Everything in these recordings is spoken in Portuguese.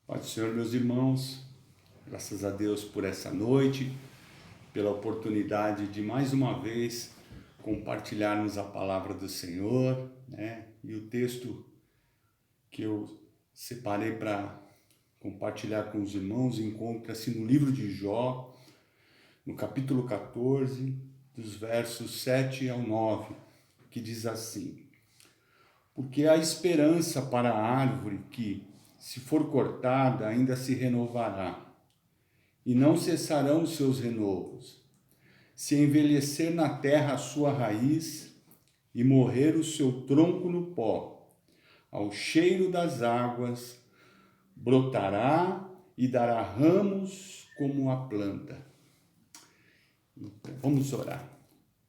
Pai do Senhor, meus irmãos, graças a Deus por essa noite, pela oportunidade de mais uma vez compartilharmos a palavra do Senhor, né? E o texto que eu separei para compartilhar com os irmãos encontra-se no livro de Jó, no capítulo 14, dos versos 7 ao 9, que diz assim: Porque há esperança para a árvore que, se for cortada, ainda se renovará, e não cessarão os seus renovos. Se envelhecer na terra a sua raiz, e morrer o seu tronco no pó, ao cheiro das águas, brotará e dará ramos como a planta. Então, vamos orar.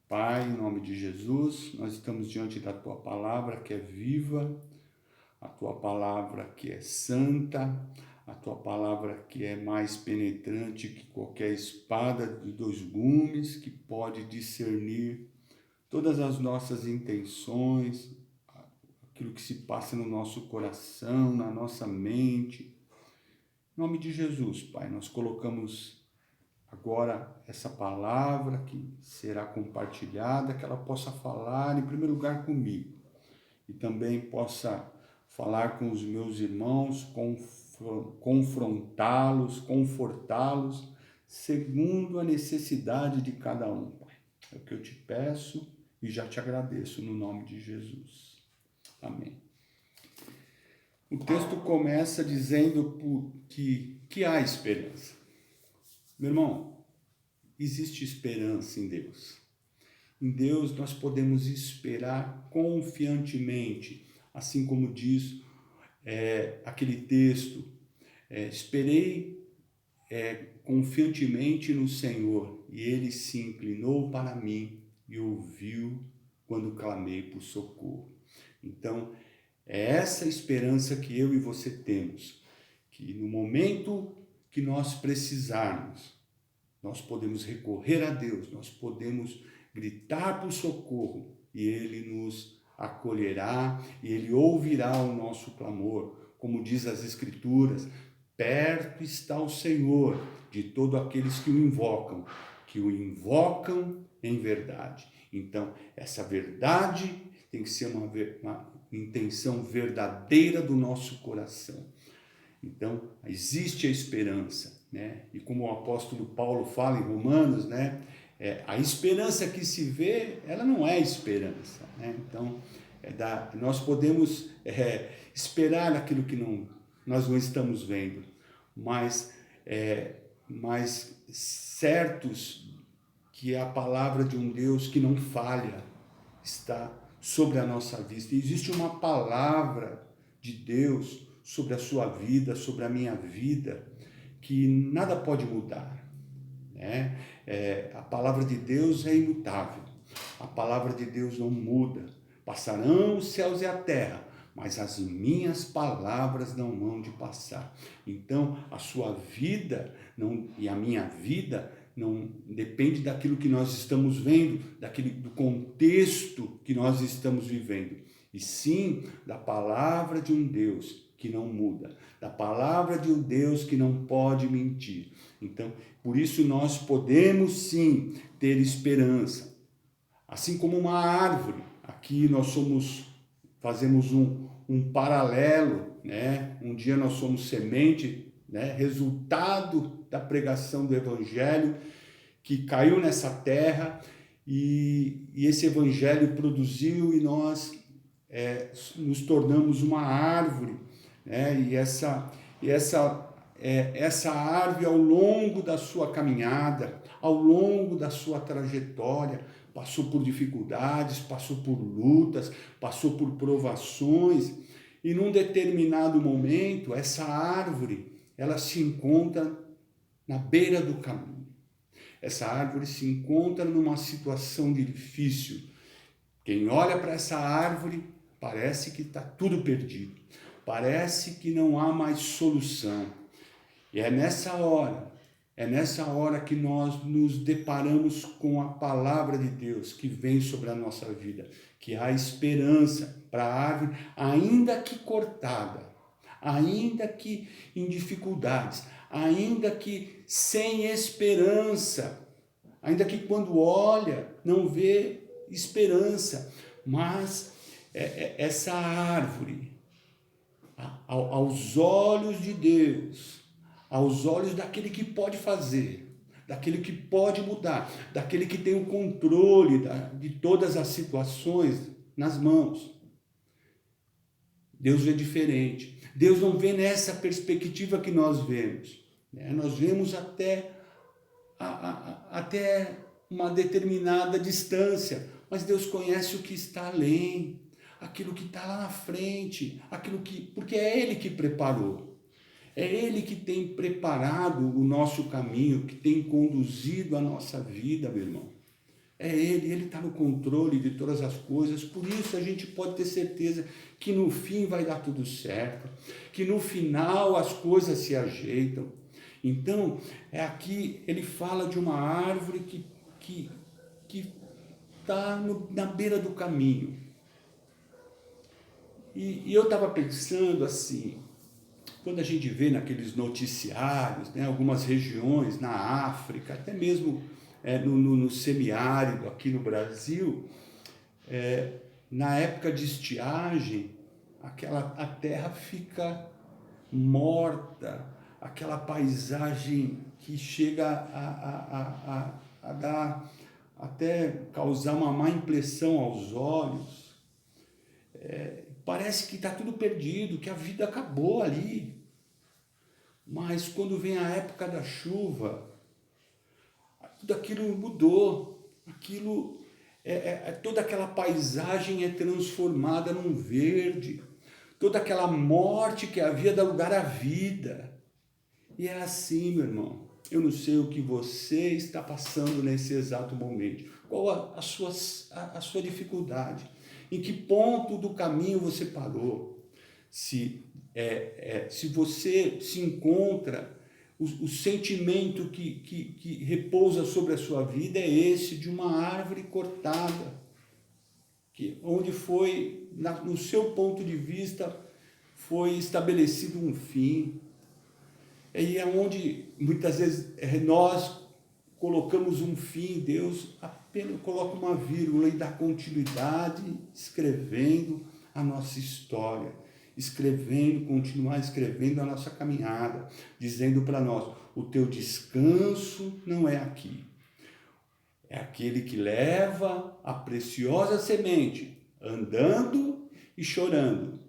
Pai, em nome de Jesus, nós estamos diante da Tua palavra que é viva, a Tua palavra que é santa, a Tua palavra que é mais penetrante que qualquer espada de dois gumes, que pode discernir todas as nossas intenções, aquilo que se passa no nosso coração, na nossa mente. Em nome de Jesus, Pai, nós colocamos agora essa palavra que será compartilhada, que ela possa falar em primeiro lugar comigo e também possa falar com os meus irmãos, confrontá-los, confortá-los, segundo a necessidade de cada um, Pai. É o que eu te peço e já te agradeço no nome de Jesus. Amém. O texto começa dizendo que há esperança. Meu irmão, existe esperança em Deus. Em Deus nós podemos esperar confiantemente, assim como diz aquele texto, esperei confiantemente no Senhor, e Ele se inclinou para mim e ouviu quando clamei por socorro. Então, é essa esperança que eu e você temos, que no momento que nós precisarmos, nós podemos recorrer a Deus, nós podemos gritar por socorro e Ele nos acolherá e Ele ouvirá o nosso clamor. Como diz as Escrituras, perto está o Senhor de todos aqueles que o invocam em verdade. Então, essa verdade tem que ser uma intenção verdadeira do nosso coração. Então, existe a esperança, né? E como o apóstolo Paulo fala em Romanos, né? A esperança que se vê, ela não é esperança, né? Então, nós podemos esperar aquilo que nós não estamos vendo, mas certos que a palavra de um Deus que não falha está sobre a nossa vista. E existe uma palavra de Deus sobre a sua vida, sobre a minha vida, que nada pode mudar, né? A palavra de Deus é imutável, a palavra de Deus não muda. Passarão os céus e a terra, mas as minhas palavras não hão de passar. Então, a sua vida e a minha vida não depende daquilo que nós estamos vendo, do contexto que nós estamos vivendo, e sim da palavra de um Deus que não muda, da palavra de um Deus que não pode mentir. Então, por isso nós podemos sim ter esperança. Assim como uma árvore, aqui nós fazemos um paralelo, né? Um dia nós somos semente, né? Resultado da pregação do Evangelho que caiu nessa terra e esse Evangelho produziu e nós nos tornamos uma árvore, né? E essa árvore, ao longo da sua caminhada, ao longo da sua trajetória, passou por dificuldades, passou por lutas, passou por provações, e num determinado momento, essa árvore, ela se encontra na beira do caminho. Essa árvore se encontra numa situação difícil. Quem olha para essa árvore, parece que está tudo perdido. Parece que não há mais solução. E é nessa hora que nós nos deparamos com a palavra de Deus que vem sobre a nossa vida, que há esperança para a árvore, ainda que cortada, ainda que em dificuldades, ainda que sem esperança, ainda que quando olha não vê esperança, mas essa árvore, aos olhos de Deus, aos olhos daquele que pode fazer, daquele que pode mudar, daquele que tem o controle de todas as situações nas mãos, Deus vê diferente. Deus não vê nessa perspectiva que nós vemos, né? Nós vemos até uma determinada distância, mas Deus conhece o que está além, aquilo que está lá na frente, porque é Ele que preparou, é Ele que tem preparado o nosso caminho, que tem conduzido a nossa vida, meu irmão. É Ele está no controle de todas as coisas, por isso a gente pode ter certeza que no fim vai dar tudo certo, que no final as coisas se ajeitam. Então, aqui ele fala de uma árvore que está na beira do caminho. E eu estava pensando assim, quando a gente vê naqueles noticiários, né, algumas regiões na África, até mesmo no semiárido aqui no Brasil, na época de estiagem, a terra fica morta, aquela paisagem que chega a dar, até causar uma má impressão aos olhos. Parece que está tudo perdido, que a vida acabou ali. Mas quando vem a época da chuva, tudo aquilo mudou, toda aquela paisagem é transformada num verde, toda aquela morte que havia dá lugar à vida. E é assim, meu irmão, eu não sei o que você está passando nesse exato momento, qual a sua dificuldade, em que ponto do caminho você parou, se você se encontra, o sentimento que repousa sobre a sua vida é esse de uma árvore cortada, onde foi, no seu ponto de vista, foi estabelecido um fim. E é onde muitas vezes nós colocamos um fim, Deus apenas coloca uma vírgula e dá continuidade, escrevendo a nossa história, continuar escrevendo a nossa caminhada, dizendo para nós, o teu descanso não é aqui, é aquele que leva a preciosa semente, andando e chorando,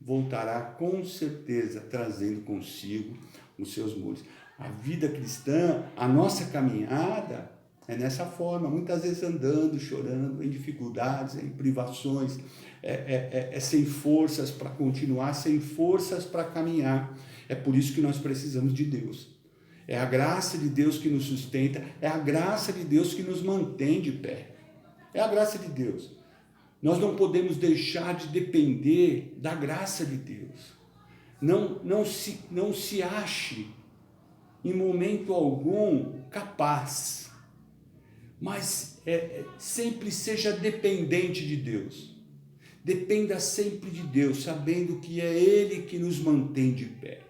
voltará com certeza trazendo consigo os seus muros. A vida cristã, a nossa caminhada é nessa forma, muitas vezes andando, chorando, em dificuldades, em privações, sem forças para continuar, sem forças para caminhar. É por isso que nós precisamos de Deus. É a graça de Deus que nos sustenta, é a graça de Deus que nos mantém de pé. É a graça de Deus. Nós não podemos deixar de depender da graça de Deus. Não se ache em momento algum capaz, mas sempre seja dependente de Deus. Dependa sempre de Deus, sabendo que é Ele que nos mantém de pé.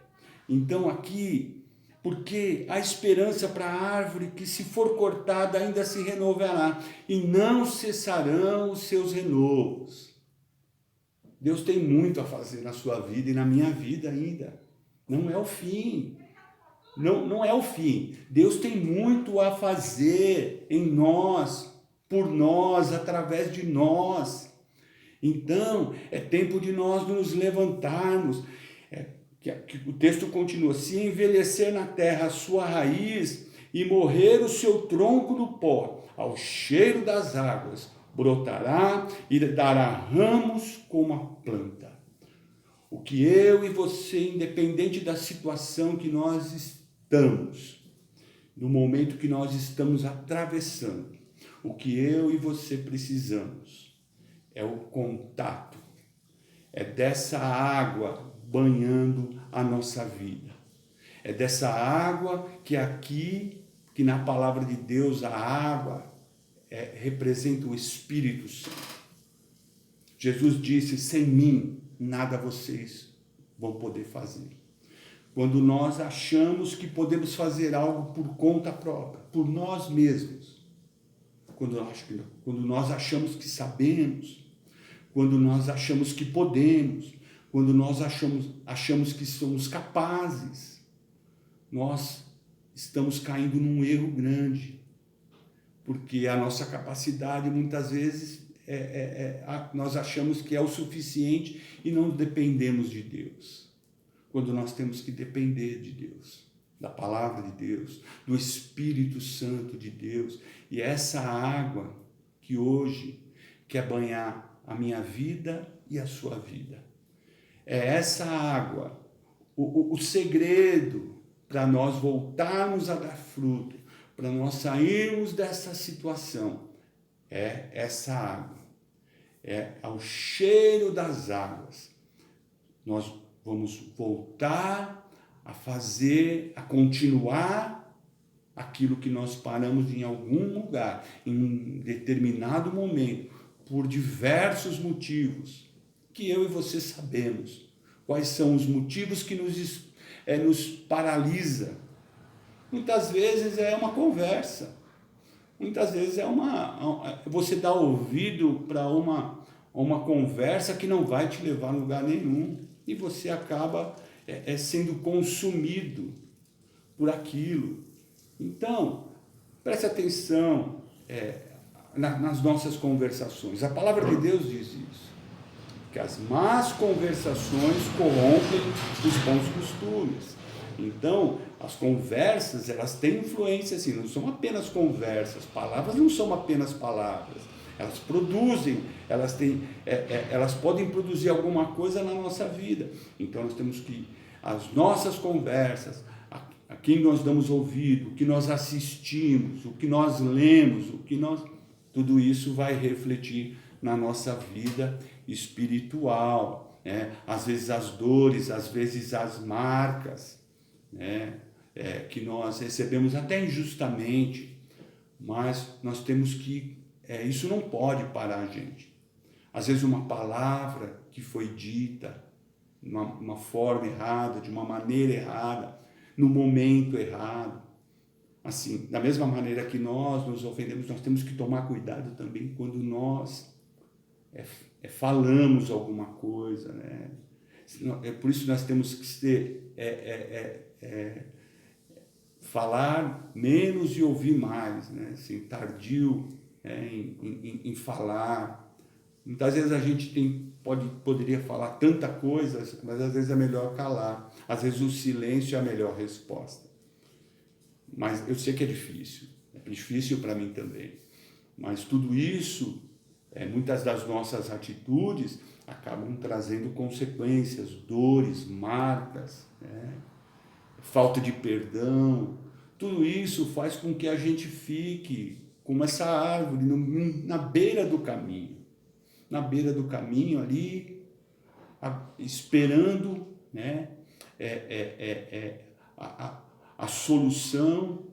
Então aqui, porque a esperança para a árvore que se for cortada ainda se renovará, e não cessarão os seus renovos. Deus tem muito a fazer na sua vida e na minha vida ainda. Não é o fim. Não é o fim. Deus tem muito a fazer em nós, por nós, através de nós. Então, é tempo de nós nos levantarmos. Que o texto continua, se envelhecer na terra a sua raiz e morrer o seu tronco no pó, ao cheiro das águas, brotará e dará ramos como a planta. O que eu e você, independente da situação que nós estamos, no momento que nós estamos atravessando, o que eu e você precisamos é o contato, é dessa água banhando a nossa vida. É dessa água que na palavra de Deus, a água representa o Espírito Santo. Jesus disse, sem mim nada vocês vão poder fazer. Quando nós achamos que podemos fazer algo por conta própria, por nós mesmos, quando nós achamos que sabemos, quando nós achamos que podemos, quando nós achamos que somos capazes, nós estamos caindo num erro grande, porque a nossa capacidade muitas vezes nós achamos que é o suficiente e não dependemos de Deus. Quando nós temos que depender de Deus, da palavra de Deus, do Espírito Santo de Deus, e essa água que hoje quer banhar a minha vida e a sua vida. É essa água, o segredo para nós voltarmos a dar fruto, para nós sairmos dessa situação, é essa água, é ao cheiro das águas. Nós vamos voltar a fazer, a continuar aquilo que nós paramos em algum lugar, em um determinado momento, por diversos motivos, que eu e você sabemos. Quais são os motivos que nos paralisa? Muitas vezes é uma conversa, muitas vezes você dá ouvido para uma conversa que não vai te levar a lugar nenhum, e você acaba sendo consumido por aquilo. Então, preste atenção nas nossas conversações. A palavra de Deus diz isso, que as más conversações corrompem os bons costumes. Então, as conversas, elas têm influência, assim, não são apenas conversas, palavras não são apenas palavras, elas produzem, elas podem produzir alguma coisa na nossa vida. Então, nós temos que, as nossas conversas, a quem nós damos ouvido, o que nós assistimos, o que nós lemos, tudo isso vai refletir na nossa vida espiritual, né? Às vezes as dores, às vezes as marcas, né? Que nós recebemos até injustamente, mas nós temos que, isso não pode parar a gente. Às vezes uma palavra que foi dita de uma forma errada, de uma maneira errada, no momento errado. Assim, da mesma maneira que nós nos ofendemos, nós temos que tomar cuidado também quando nós falamos alguma coisa, né? Por isso nós temos que falar menos e ouvir mais, né? Assim, tardio em falar. Muitas vezes a gente poderia falar tanta coisa, mas às vezes é melhor calar. Às vezes o silêncio é a melhor resposta. Mas eu sei que é difícil para mim também. Mas tudo isso, muitas das nossas atitudes acabam trazendo consequências, dores, marcas, né? Falta de perdão. Tudo isso faz com que a gente fique como essa árvore na beira do caminho. Na beira do caminho ali, esperando, né, a solução,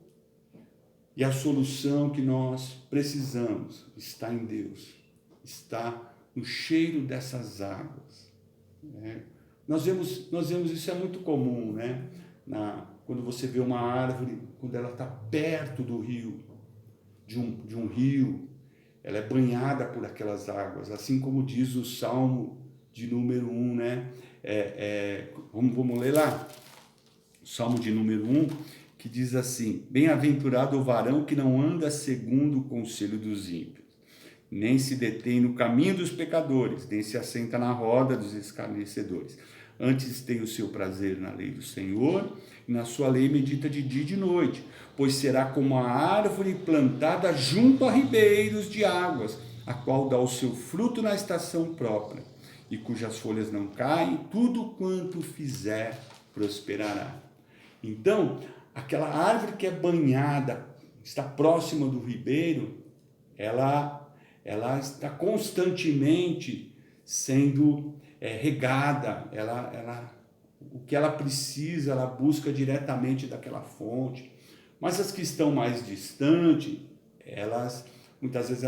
e a solução que nós precisamos está em Deus, está no cheiro dessas águas, né? Nós vemos isso, é muito comum, né? Quando você vê uma árvore, quando ela está perto do rio, de um rio, ela é banhada por aquelas águas, assim como diz o Salmo de número 1, né? Vamos ler lá? O Salmo de número 1, que diz assim: bem-aventurado o varão que não anda segundo o conselho dos ímpios, nem se detém no caminho dos pecadores, nem se assenta na roda dos escarnecedores. Antes tem o seu prazer na lei do Senhor, e na sua lei medita de dia e de noite, pois será como a árvore plantada junto a ribeiros de águas, a qual dá o seu fruto na estação própria, e cujas folhas não caem, tudo quanto fizer prosperará. Então, aquela árvore que é banhada, está próxima do ribeiro, ela está constantemente sendo regada, o que ela precisa, ela busca diretamente daquela fonte. Mas as que estão mais distantes, muitas vezes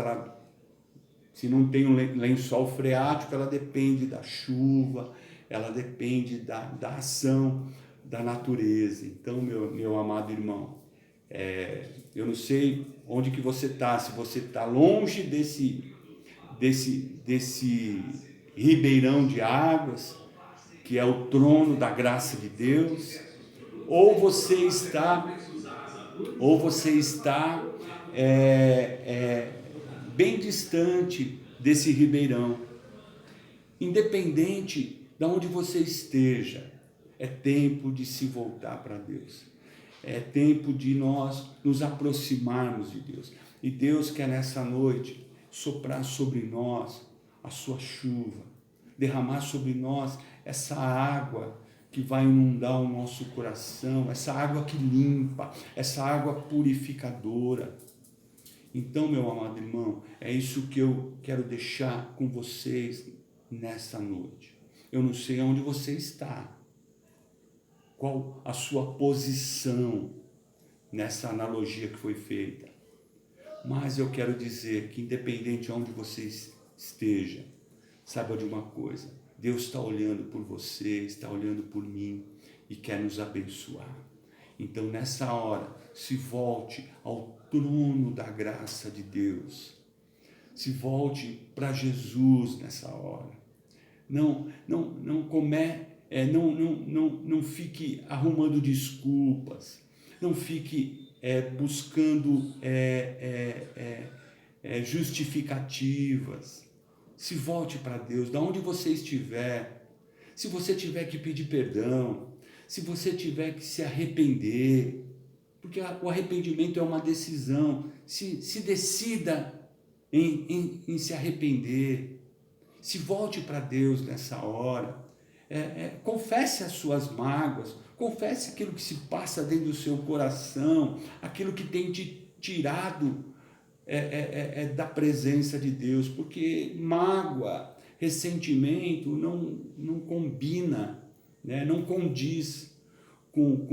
Se não tem um lençol freático, ela depende da chuva, ela depende da ação da natureza. Então, meu amado irmão, eu não sei onde que você está, se você está longe desse ribeirão de águas, que é o trono da graça de Deus, ou você está bem distante desse ribeirão. Independente de onde você esteja, é tempo de se voltar para Deus. É tempo de nós nos aproximarmos de Deus. E Deus quer nessa noite soprar sobre nós a sua chuva, derramar sobre nós essa água que vai inundar o nosso coração, essa água que limpa, essa água purificadora. Então, meu amado irmão, é isso que eu quero deixar com vocês nessa noite. Eu não sei onde você está, qual a sua posição nessa analogia que foi feita, mas eu quero dizer que independente de onde você esteja, saiba de uma coisa: Deus está olhando por você, está olhando por mim e quer nos abençoar. Então, nessa hora, se volte ao trono da graça de Deus. Se volte para Jesus nessa hora. Não fique arrumando desculpas. Não fique buscando justificativas. Se volte para Deus, da onde você estiver. Se você tiver que pedir perdão, se você tiver que se arrepender, porque o arrependimento é uma decisão, se decida em se arrepender, se volte para Deus nessa hora, confesse as suas mágoas, confesse aquilo que se passa dentro do seu coração, aquilo que tem te tirado da presença de Deus, porque mágoa, ressentimento não combina, né? Não condiz com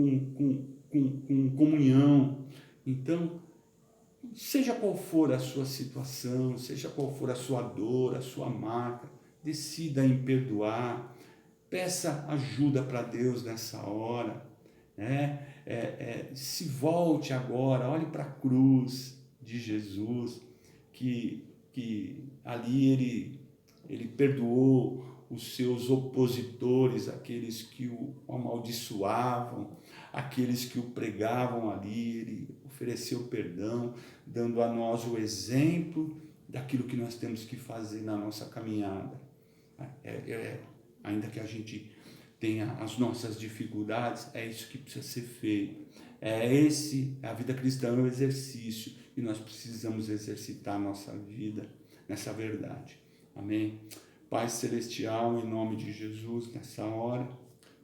comunhão. Então, seja qual for a sua situação, seja qual for a sua dor, a sua marca, decida em perdoar, peça ajuda para Deus nessa hora, né? Se volte agora, olhe para a cruz de Jesus, que ali ele perdoou os seus opositores, aqueles que o amaldiçoavam, aqueles que o pregavam ali. Ele ofereceu perdão, dando a nós o exemplo daquilo que nós temos que fazer na nossa caminhada. Ainda que a gente tenha as nossas dificuldades, é isso que precisa ser feito. A vida cristã é um exercício, e nós precisamos exercitar a nossa vida nessa verdade. Amém? Pai Celestial, em nome de Jesus, nessa hora,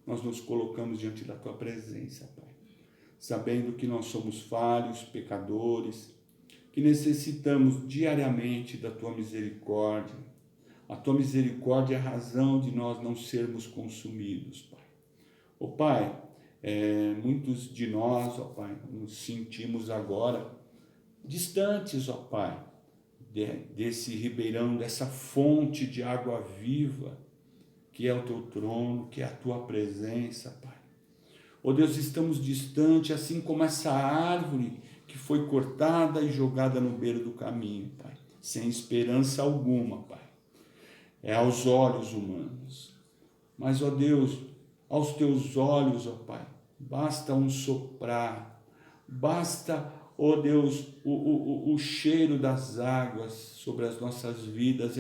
nós nos colocamos diante da Tua presença, Pai, sabendo que nós somos falhos, pecadores, que necessitamos diariamente da Tua misericórdia. A Tua misericórdia é a razão de nós não sermos consumidos, Pai. Ó Pai, muitos de nós, ó Pai, nos sentimos agora distantes, ó Pai, desse ribeirão, dessa fonte de água viva, que é o Teu trono, que é a Tua presença, Pai. Ó Deus, estamos distantes, assim como essa árvore que foi cortada e jogada no beiro do caminho, Pai, sem esperança alguma, Pai. Aos olhos humanos. Mas, ó Deus, aos Teus olhos, ó Pai, basta um soprar, basta, ó Deus, o cheiro das águas sobre as nossas vidas,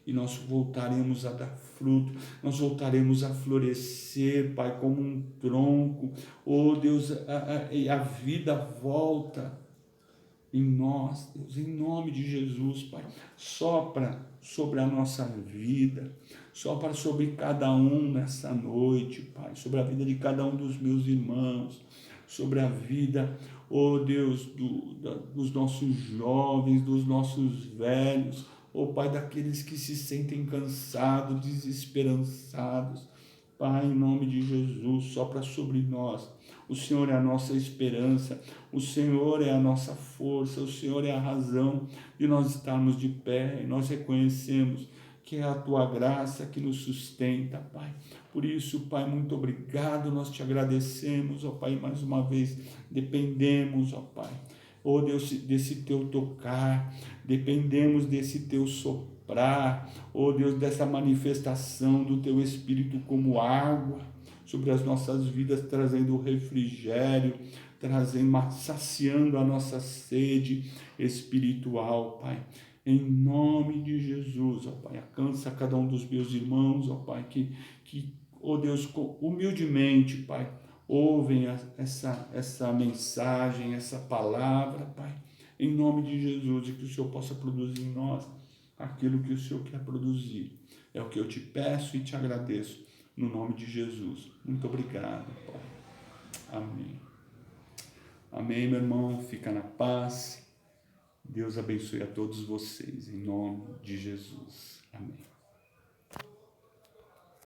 e nós voltaremos a dar fruto, nós voltaremos a florescer, Pai, como um tronco. Ó Deus, a vida volta em nós, Deus, em nome de Jesus, Pai. Sopra sobre a nossa vida, sopra sobre cada um nessa noite, Pai, sobre a vida de cada um dos meus irmãos, sobre a vida, ó Deus, dos nossos jovens, dos nossos velhos, ó Pai, daqueles que se sentem cansados, desesperançados. Pai, em nome de Jesus, sopra sobre nós. O Senhor é a nossa esperança, o Senhor é a nossa força, o Senhor é a razão de nós estarmos de pé, e nós reconhecemos que é a Tua graça que nos sustenta, Pai. Por isso, Pai, muito obrigado, nós te agradecemos, ó Pai, mais uma vez, dependemos, ó Pai, ó Deus, desse Teu tocar, dependemos desse Teu soprar, ó Deus, dessa manifestação do Teu Espírito como água sobre as nossas vidas, trazendo refrigério, saciando a nossa sede espiritual, Pai. Em nome de Jesus, ó Pai, alcança cada um dos meus irmãos, ó Pai, ó Deus, humildemente, Pai, ouvem essa mensagem, essa palavra, Pai, em nome de Jesus, e que o Senhor possa produzir em nós aquilo que o Senhor quer produzir. É o que eu te peço e te agradeço, no nome de Jesus. Muito obrigado, Pai. Amém. Amém, meu irmão. Fica na paz. Deus abençoe a todos vocês, em nome de Jesus. Amém.